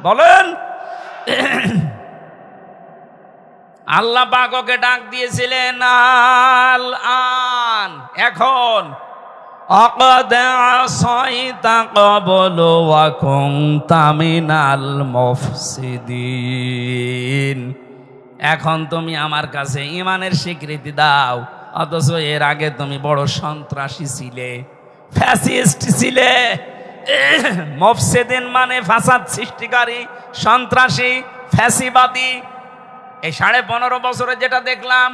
বলেন। আল্লাহ পাক ওকে ডাক দিয়েছিলেন আল আন, এখন অকদ আসাইতা ক্বাবলু ওয়া কুনতা মিনাল মুফসিদিন, এখন তুমি আমার কাছে ঈমানের স্বীকৃতি দাও, অথচ এর আগে তুমি বড় সন্ত্রাসী ছিলে, ফ্যাসিস্ট ছিলে। মুফসিদিন মানে ফাসাদ সৃষ্টিকারী, সন্ত্রাসী, ফ্যাসিবাদী। এই 15.5 বছরে যেটা দেখলাম,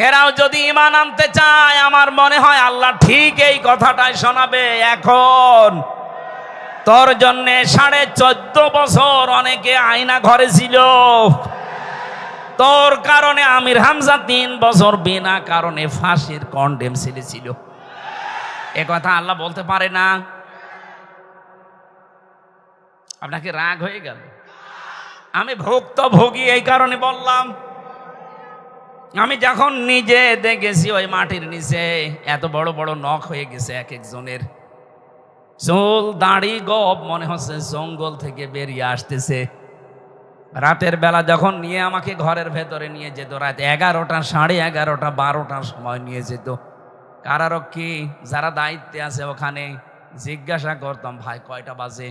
এরাও যদি ঈমান আনতে চায় আমার মনে হয় আল্লাহ ঠিক এই কথাটাই শোনাবে। এখন তোর জন্য 14.5 বছর অনেকে আয়না ঘরে ছিল, তোর কারণে আমির হামজা 3 বছর বিনা কারণে ফাঁসির কন্ডেম ছিল। এ কথা আল্লাহ বলতে পারে না? আপনাকে রাগ হয়ে গেল? আমি ভুক্তভোগী এই কারণে বললাম। আমি যখন নিজে দেখেছি ওই মাটির নিচে এত বড় বড় নখ হয়ে গেছে এক একজনের, চুল দাড়ি গব মনে হচ্ছে জঙ্গল থেকে বেরিয়ে আসতেছে। রাতের বেলা যখন নিয়ে আমাকে ঘরের ভেতরে নিয়ে যেত, রাত 11টা, 11:30, 12টার সময় নিয়ে যেত কারারক্ষী যারা দায়িত্বে আছে ওখানে, জিজ্ঞাসা করতাম ভাই কয়টা বাজে,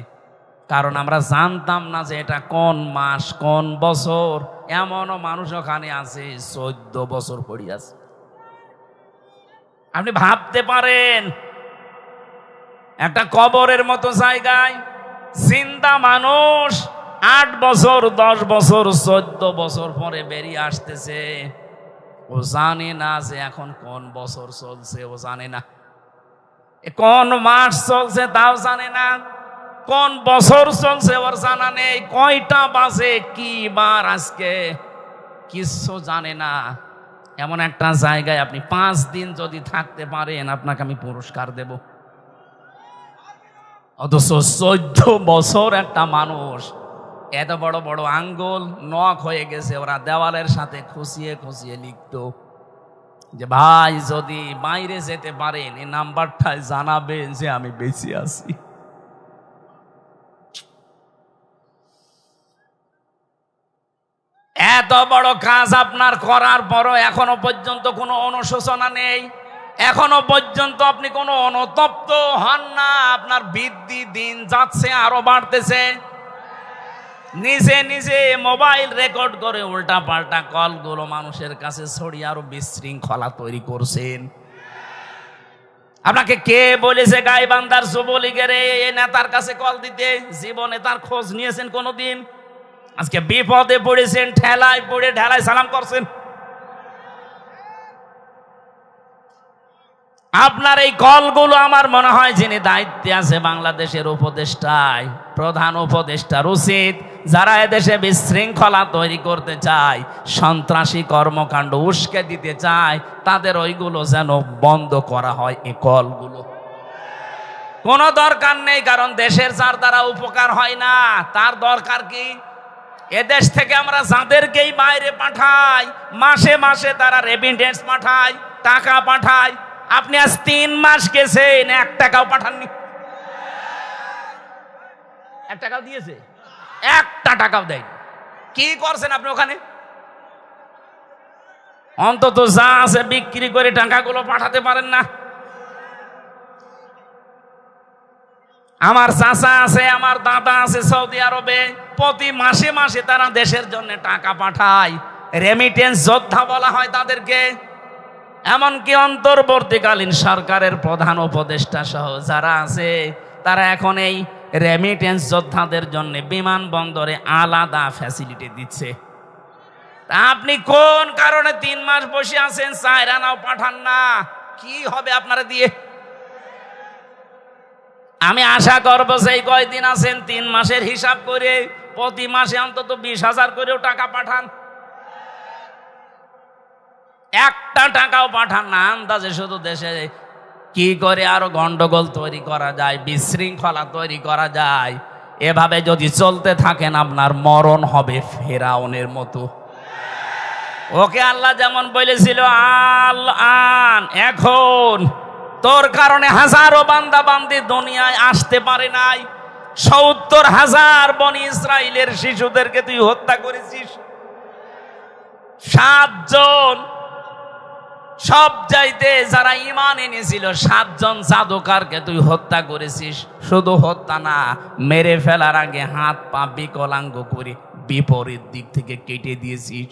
কারণ আমরা জানতাম না যে এটা কোন মাস কোন বছর। এমনও মানুষ ওখানে আছে 14 বছর পড়ে আছে। আপনি ভাবতে পারেন একটা কবরের মতো জায়গায় জিন্দা মানুষ 8 বছর 10 বছর 14 বছর পরে বেরিয়ে আসতেছে, ও জানে না যে এখন কোন বছর চলছে, ও জানে না কোন মাস চলছে, তাও জানে না কোন বছর চলছে, ওর জানা নেই কয়টা বাজে কি বার আজকে, কিছু জানে না। এমন একটা জায়গায় আপনি 5 দিন যদি থাকতে পারেন আপনাকে আমি পুরস্কার দেব। অথচ 14 বছর একটা মানুষ, এত বড় বড় আঙ্গুল নখ হয়ে গেছে, ওরা দেওয়ালের সাথে খুশিয়ে খুশিয়ে লিখতো যে ভাই যদি বাইরে যেতে পারেন এই নাম্বারটায় জানাবেন যে আমি বেঁচে আছি। এত বড় কাজ আপনার করার পরও এখনো পর্যন্ত কোনো অনুশোচনা নেই, এখনো পর্যন্ত আপনি কোনো অনুতপ্ত হন না। আপনার বৃদ্ধি দিন যাচ্ছে আরো বাড়তেছে। নিজে নিজে মোবাইল রেকর্ড করে উল্টা পাল্টা কলগুলো মানুষের কাছে ছড়িয়ে আরো বিশৃঙ্খলা তৈরি করছেন। আপনাকে কে বলেছে গাইবান্ধার যুবলীগের এই নেতার কাছে কল দিতে? জীবনে তার খোঁজ নিয়েছেন কোনোদিন? আজকে বিপদে পড়েছেন, ঠেলায় পড়ে ঢেলায় সালাম করছেন। আপনার এই কলগুলো আমার মনে হয় যিনি দায়িত্বে আছে বাংলাদেশের উপদেষ্টায়, প্রধান উপদেষ্টার উচিত যারা এদেশে বিশৃঙ্খলা তৈরি করতে চায়, সন্ত্রাসী কর্মকাণ্ড উস্কে দিতে চায়, তাদের ওইগুলো যেন বন্ধ করা হয়। এই কলগুলো কোনো দরকার নেই, কারণ দেশের যার দ্বারা উপকার হয় না তার দরকার কি? এদেশ থেকে আমরা যাদেরকেই বাইরে পাঠাই, মাসে মাসে তারা রেমিটেন্স পাঠায়, টাকা পাঠায়। আপনি আজ 3 মাস গেছেন, 1 টাকাও পাঠাননি। 1 টাকাও দিয়েছে? 1টা টাকাও দেয়। কি করছেন আপনি ওখানে? অন্তত যা আছে বিক্রি করে টাকাগুলো পাঠাতে পারেন না? আমার চাচা আছে, আমার দাদা আছে সৌদি আরবে, প্রতি মাসে মাসে তারা দেশের জন্য টাকা পাঠায়, রেমিটেন্স যোদ্ধা বলা হয় তাদেরকে। এমনকি অন্তর্বর্তীকালীন সরকারের প্রধান উপদেষ্টা সহ যারা আছে তারা এখন এই রেমিটেন্স যোদ্ধাদের জন্য বিমানবন্দরে আলাদা ফ্যাসিলিটি দিচ্ছে। তা আপনি কোন কারণে 3 মাস বসে আছেন, 4 আনাও পাঠান না? কি হবে আপনারা দিয়ে? আমি আশা করব সেই কয়দিন আছেন 3 মাসের হিসাব করে প্রতি মাসে অন্তত 20,000 করেও টাকা পাঠান। 1টা টাকাও পাঠান না। আন্দাজে শুধু দেশে কি করে আরো গন্ডগোল তৈরি করা যায়, বিশৃঙ্খলা তৈরি করা যায়। এভাবে যদি চলতে থাকেন আপনার মরণ হবে ফেরাউনের মতো। ওকে আল্লাহ যেমন বলেছিল আল আন, এখন তোর কারণে হাজারো বান্দা বান্দি দুনিয়ায় আসতে পারে নাই, 70,000 বনি ইসরায়েলের শিশুদেরকে তুই হত্যা করেছিস। 7 জন সব চাইতে যারা ঈমান এনেছিল 7 জন জাদুকরকে তুই হত্যা করেছিস। শুধু হত্যা না, মেরে ফেলার আগে হাত পা বিকলাঙ্গ করে বিপরীত দিক থেকে কেটে দিয়েছিস।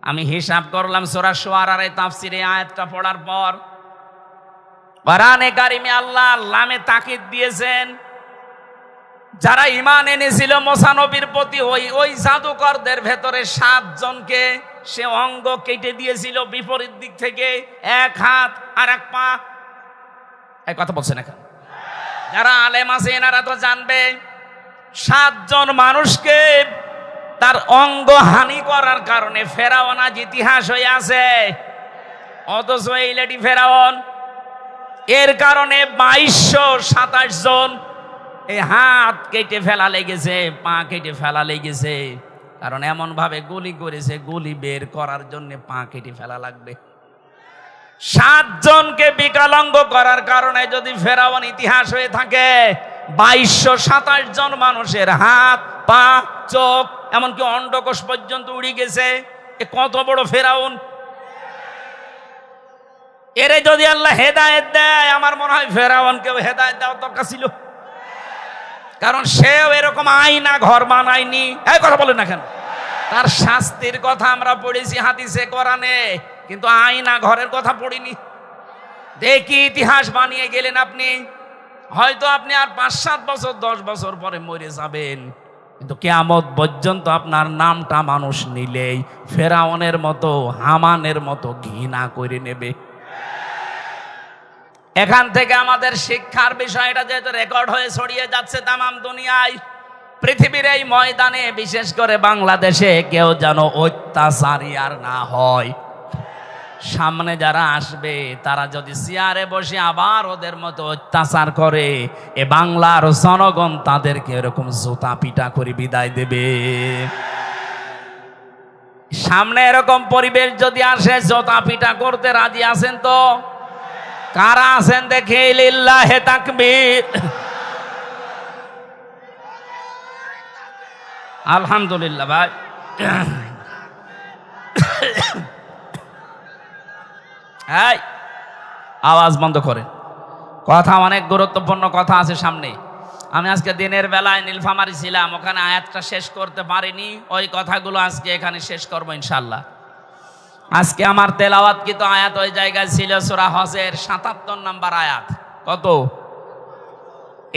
আমি হিসাব করলাম সূরা শুআরার এই তাফসীরে আয়াতটা পড়ার পর কোরআনে কারিমে আল্লাহ লামে তাকিদ দিয়েছেন, যারা ঈমান এনেছিল মুসা নবীর প্রতি ওই জাদুকরদের ভেতরে 7 জনকে সে অঙ্গ কেটে দিয়েছিল বিপরীত দিক থেকে, এক হাত আর এক পা। এই কথা বলছেন এখন যারা আলেম আছে এনারা তো জানবে, 7 জন মানুষকে তার অঙ্গ হানি করার কারণে ফেরাউন আজ ইতিহাস হয়ে আছে। অথচ এই লেডি ফেরাউন, এর কারণে 2227 জন এই হাত কেটে ফেলা লেগেছে, পা কেটে ফেলা লেগেছে। কারণ এমন ভাবে গুলি করেছে, গুলি বের করার জন্য পা কেটে ফেলা লাগবে। 7 জনকে বিকলাঙ্গ করার কারণে যদি ফেরাউন ইতিহাস হয়ে থাকে, 2227 জন মানুষের হাত পা চোখ এমনকি অন্ডকোষ পর্যন্ত উড়ে গেছে। এ কত বড় ফেরাউন! এরে যদি আল্লাহ হেদায়েত দেয়, আমার মনে হয় ফেরাউনকেও হেদায়েত দেওয়া দরকার ছিল। কারণ সেও এরকম আয়না ঘর বানায়নি। এই কথা বলেন না কেন? তার শাস্তির কথা আমরা পড়েছি হাদিসে কোরআনে, কিন্তু আয়না ঘরের কথা পড়িনি। দেখি ইতিহাস বানিয়ে গেলেন আপনি। হয়তো আপনি আর 5-7 বছর 10 বছর পরে মরে যাবেন, কিন্তু কিয়ামত পর্যন্ত আপনার নামটা মানুষ নিলেই ফেরাউনের মতো হামানের মতো ঘৃণা করে নেবে। এখান থেকে আমাদের শিক্ষার বিষয়টা যেহেতু রেকর্ড হয়ে ছড়িয়ে যাচ্ছে তামাম দুনিয়ায়, পৃথিবীর এই ময়দানে, বিশেষ করে বাংলাদেশে কেউ যেন অত্যাচারী আর না হয়। সামনে যারা আসবে তারা যদি চেয়ারে বসে আবার ওদের মতো অত্যাচার করে, এ বাংলার জনগণ তাদেরকে এরকম জুতা পিটা করে বিদায় দেবে। সামনে এরকম পরিবেশ যদি আসে, জুতা পিটা করতে রাজি আছেন তো? কারা আছেন দেখে লিল্লাহে তাকবীর। আলহামদুলিল্লাহ ভাই। এই আওয়াজ বন্ধ করে, কথা অনেক গুরুত্বপূর্ণ কথা আছে সামনে। আমি আজকে দিনের বেলায় নীলফামারী ছিলাম, ওখানে আয়াতটা শেষ করতে পারিনি। ওই কথাগুলো আজকে এখানে শেষ করবো ইনশাল্লাহ। আজকে আমার তেলাওয়াতকৃত আয়াত ওই জায়গায় ছিল সূরা হজের 77 নম্বর আয়াত। কত?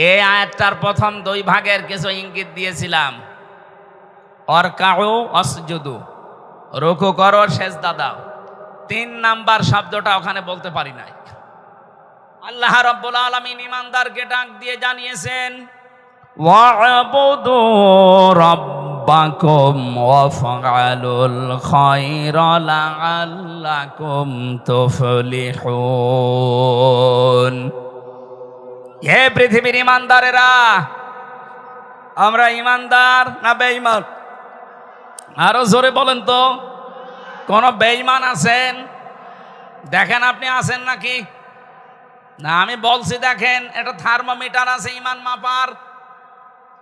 এই আয়াতটার প্রথম 2 ভাগের কিছু ইঙ্গিত দিয়েছিলাম। অরকাউ অসজুদু, রুকু করো সেজদা দাও। 3 নাম্বার শব্দটা ওখানে বলতে পারি নাই। আল্লাহ রাব্বুল আলামিন ঈমানদারকে ডাক দিয়ে জানিয়েছেন, ওয়া'বুদু রাব্বাকুম ওয়াফআলুল খায়রা লাআল্লাকুম তুফলিহুন। হে পৃথিবীর ঈমানদারেরা, আমরা ঈমানদার না বেঈমান? আরো জোরে বলেন তো। কোন বেঈমান আছেন? দেখেন আপনি আছেন নাকি? না, আমি বলছি দেখেন, এটা থার্মোমিটার আছে ঈমান মাপার।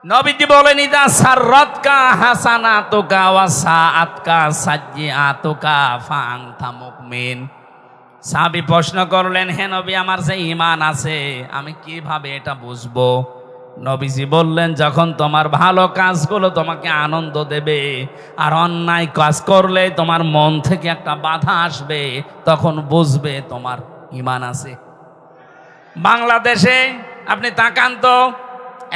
নবীজি বলেন, ইদা সাররাতকা হাসানাতুকা ওয়া সাআতকা সাজ্জিআতুকা ফাআনতা মুমিন। সাহাবী প্রশ্ন করলেন, হে নবী, আমার যে ঈমান আছে আমি কিভাবে এটা বুঝবো? নবীজি বললেন, যখন তোমার ভালো কাজগুলো তোমাকে আনন্দ দেবে আর অন্যায় কাজ করলে তোমার মন থেকে একটা বাধা আসবে, তখন বুঝবে তোমার ঈমান আছে। বাংলাদেশে আপনি তাকান তো,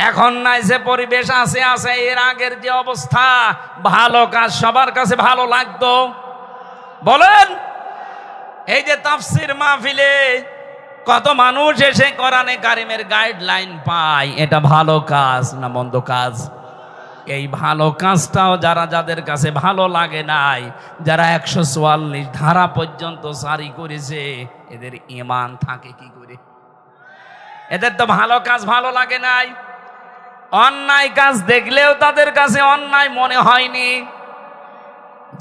এখন নাই যে পরিবেশ আছে, এর আগের যে অবস্থা, ভালো কাজ সবার কাছে ভালো লাগতো? বলেন। এই যে তাফসীর মাহফিলে কত মানুষ এসে কোরআনে কারিমের গাইডলাইন পায়, এটা ভালো কাজ না মন্দ কাজ? এই ভালো কাজটাও যাদের কাছে ভালো লাগে নাই, যারা 144 ধারা পর্যন্ত জারি করেছে, এদের ঈমান থাকে কি করে? এদের তো ভালো কাজ ভালো লাগে নাই। অন্যায় কাজ দেখলেও তাদের কাছে অন্যায় মনে হয়নি।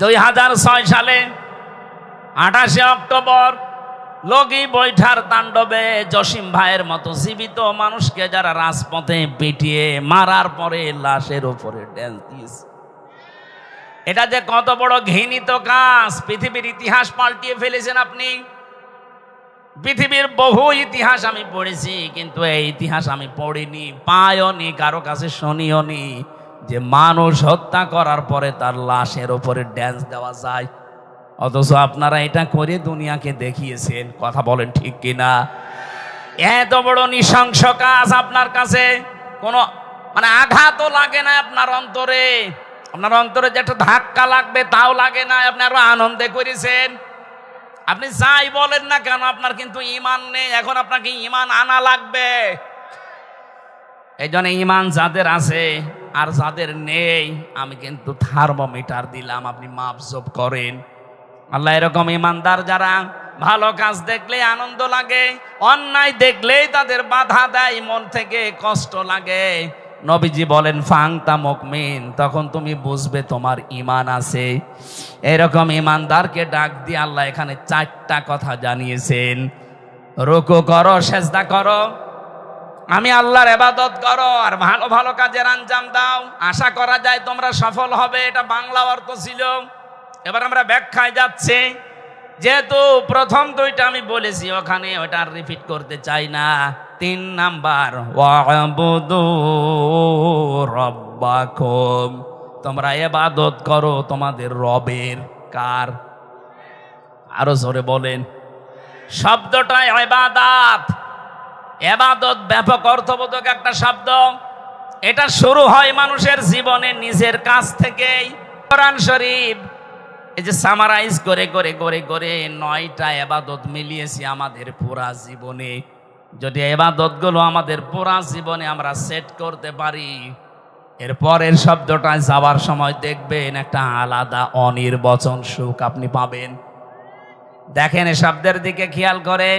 2006 সালে 28শে অক্টোবর লগি বৈঠার তাণ্ডবে জসিম ভাইয়ের মতো জীবিত মানুষকে যারা রাজপথে পিটিয়ে মারার পরে লাশের উপরে ড্যান্স দিয়েছে, এটা যে কত বড় ঘৃণিত কাজ। পৃথিবীর ইতিহাস পাল্টিয়ে ফেলেছেন আপনি। পৃথিবীর বহু ইতিহাস আমি পড়েছি, কিন্তু এই ইতিহাস আমি পড়িনি, পাইওনি, কারো কাছে শুনিওনি যে মানুষ হত্যা করার পরে তার লাশের উপরে ড্যান্স দেওয়া যায়। অথচ আপনারা এটা করে দুনিয়াকে দেখিয়েছেন। কথা বলেন ঠিক কিনা? এত বড় নৃশংস কাজ আপনার কাছে কোনো আঘাতও লাগে না আপনার অন্তরে। আপনার অন্তরে যে একটা ধাক্কা লাগবে তাও লাগে না, আপনি আরো আনন্দে করেছেন। আপনি যাই বলেন না কেন, আপনার কিন্তু ঈমান নেই। এখন আপনাকে ঈমান আনা লাগবে। এই জন্য ঈমান যাদের আছে আর যাদের নেই, আমি কিন্তু থার্মোমিটার দিলাম, আপনি মাপজোপ করেন। আল্লাহ এরকম ঈমানদার যারা ভালো কাজ দেখলে আনন্দ লাগে, অন্যায় দেখলেই তাদের বাধা দেয়, মন থেকে কষ্ট লাগে। নবীজি বলেন ফাংতা মুমিন, তখন তুমি বুঝবে তোমার ঈমান আছে। এরকম ঈমানদারকে ডাক দিয়ে আল্লাহ এখানে 4টা কথা জানিয়েছেন। রুকু করো, সেজদা করো, আমি আল্লাহর ইবাদত করো, আর ভালো ভালো কাজের আঞ্জাম দাও, আশা করা যায় তোমরা সফল হবে। এটা বাংলা অর্থ ছিল। এবার আমরা ব্যাখ্যায় যাচ্ছি। যেহেতু প্রথম 2টা আমি বলেছি, ওখানে ওটা রিপিট করতে চাই না। 3 নাম্বার, ওয়াবুদু রাব্বাকুম, তোমরা ইবাদত করো তোমাদের রবের। কার? আরো জোরে বলেন। শব্দটা ইবাদত। ইবাদত ব্যাপক অর্থবোধক একটা শব্দ। এটা শুরু হয় মানুষের জীবনে নিজের কাছ থেকেই। কোরআন শরীফ এই যে সামারাইজ করে করে করে করে 9টা ইবাদত মিলিয়েছি আমাদের পুরা জীবনে। যদি ইবাদতগুলো আমাদের পুরা জীবনে আমরা সেট করতে পারি, এর পরের শব্দটা যাওয়ার সময় দেখবেন একটা আলাদা অনির্বচন সুখ আপনি পাবেন। দেখেন এই শব্দের দিকে খেয়াল করে।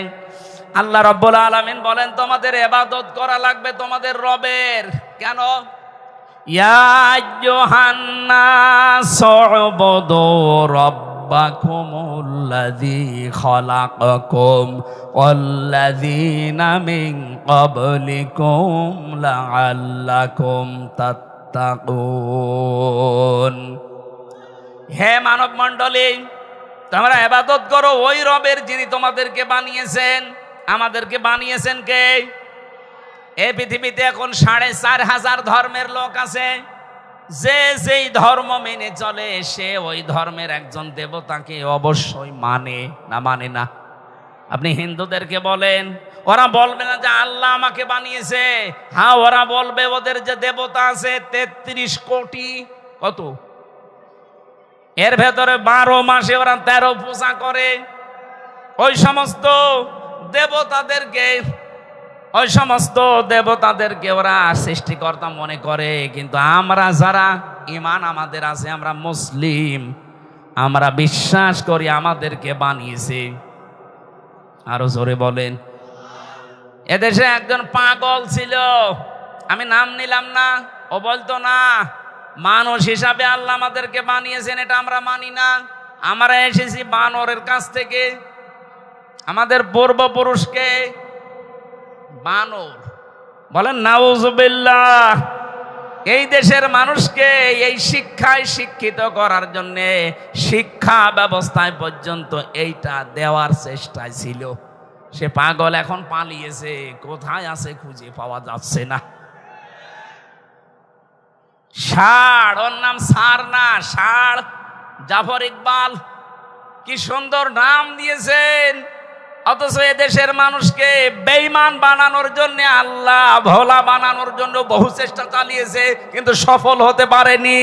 আল্লাহ রাব্বুল আলামিন বলেন তোমাদের ইবাদত করা লাগবে তোমাদের রবের। কেন? ইয়া আইয়ুহান নাস উবুদু রাব্বাকুমুল্লাযী খালাকাকুম ওয়াল্লাযীনা মিন ক্বাবলিকুম লাআল্লাকুম তাত্তাকুন। হে মানব মণ্ডলী, তোমরা ইবাদত করো ওই রবের যিনি তোমাদেরকে বানিয়েছেন। আমাদেরকে বানিয়েছেন কে? এই পৃথিবীতে এখন 4,500 ধর্মের লোক আছে। যে যেই ধর্ম মেনে চলে সে ওই ধর্মের একজন দেবতাকে অবশ্যই মানে না। মানে না? আপনি হিন্দুদেরকে বলেন, ওরা বলবে না যে আল্লাহ আমাকে বানিয়েছে। হ্যাঁ, ওরা বলবে ওদের যে দেবতা আছে 33 কোটি। কত? এর ভেতরে 12 মাসে ওরা 13 পূজা করে। ওই সমস্ত দেবতাদেরকে ওরা সৃষ্টিকর্তা মনে করে। কিন্তু আমরা যারা ঈমান আমাদের আছে, আমরা মুসলিম, আমরা বিশ্বাস করি আমাদেরকে বানিয়েছে। আরো জোরে বলেন। এদেশে একজন পাগল ছিল, আমি নাম নিলাম না। ও বলতো না মানুষ হিসাবে আল্লাহ আমাদেরকে বানিয়েছেন, এটা আমরা মানি না। আমরা এসেছি বানরের কাছ থেকে। আমাদের পূর্বপুরুষকে বানর বলেন, নাউজুবিল্লাহ। এই দেশের মানুষকে এই শিক্ষায় শিক্ষিত করার জন্য শিক্ষা ব্যবস্থায় পর্যন্ত এইটা দেওয়ার চেষ্টায় ছিল। সে পাগল এখন পালিয়েছে, কোথায় আছে খুঁজে পাওয়া যাচ্ছে না। ষাঁড়, ওর নাম সার না, ষাঁড়। জাফর ইকবাল কি সুন্দর নাম দিয়েছেন। অথচ এদেশের মানুষকে বেঈমান বানানোর জন্য, আল্লাহ ভোলা বানানোর জন্য বহু চেষ্টা চালিয়েছে, কিন্তু সফল হতে পারেনি।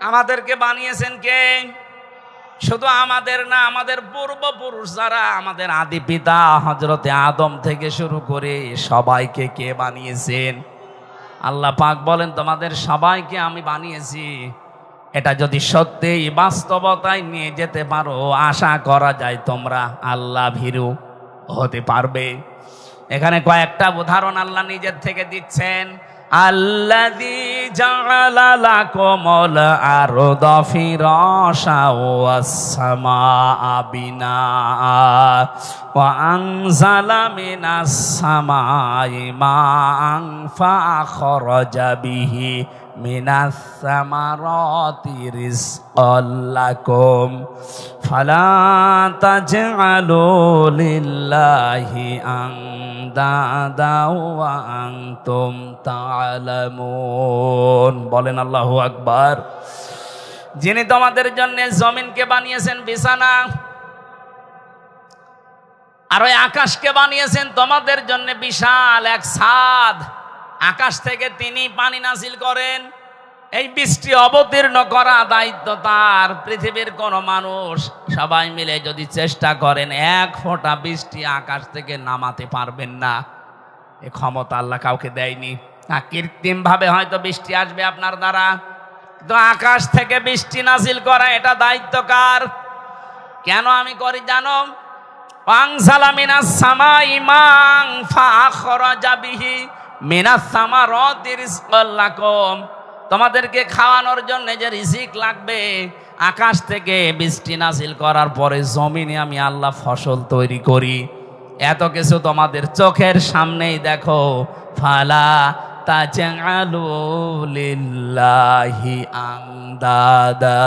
আমাদেরকে বানিয়েছেন কে? শুধু আমাদের না, আমাদের পূর্বপুরুষ যারা, আমাদের আদি পিতা হযরতে আদম থেকে শুরু করে সবাইকে কে বানিয়েছেন? আল্লাহ পাক বলেন তোমাদের সবাইকে আমি বানিয়েছি। এটা যদি সত্যিই বাস্তবতায় নিয়ে যেতে পারো, আশা করা যায় তোমরা আল্লাহ ভীরু হতে পারবে। এখানে কয়েকটা উদাহরণ আল্লাহ নিজের থেকে দিচ্ছেন। আল্লাযী জাআলা লাকুমুল আরদা ফিরাশা ওয়াস সামাআ বিনাআ ওয়া আনজালা মিনাস সামাই মাআন ফাআখরাজা বিহি মিনাস সামারাতি রিজকাল লাকুম ফালা তাজআলু লিল্লাহি আনদাদা ওয়া আনতুম তা'লামুন। বলেন আল্লাহু আকবার। যিনি তোমাদের জন্য জমিনকে বানিয়েছেন বিছানা, আর ওই আকাশকে বানিয়েছেন তোমাদের জন্য বিশাল এক ছাদ। আকাশ থেকে তিনি পানি নাযিল করেন, এই বৃষ্টি অবতীর্ণ করা দায়িত্ব তার। পৃথিবীর কোন মানুষ সবাই মিলে যদি চেষ্টা করেন, এক ফোঁটা বৃষ্টি আকাশ থেকে নামাতে পারবেন না। এ ক্ষমতা আল্লাহ কাউকে দেয়নি। কৃত্রিম ভাবে হয়তো বৃষ্টি আসবে আপনার দ্বারা, কিন্তু আকাশ থেকে বৃষ্টি নাযিল করা এটা দায়িত্ব কার? কেন আমি করি জানো? আনজালা মিনাস সামাই মা'আন ফাআখরাজা বিহি মিনাস সামারাতি রিজকাল লাকুম। তোমাদেরকে খাওয়ানোর জন্য যে রিজিক লাগবে, আকাশ থেকে বৃষ্টি নাযিল করার পরে জমিনে আমি আল্লাহ ফসল তৈরি করি। এত কিছু তোমাদের চোখের সামনেই দেখো। ফালা তাজআলু লিল্লাহি আনদাদা,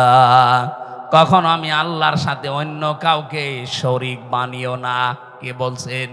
কখনো আমি আল্লাহর সাথে অন্য কাউকে শরীক বানিও না। কে বলছেন?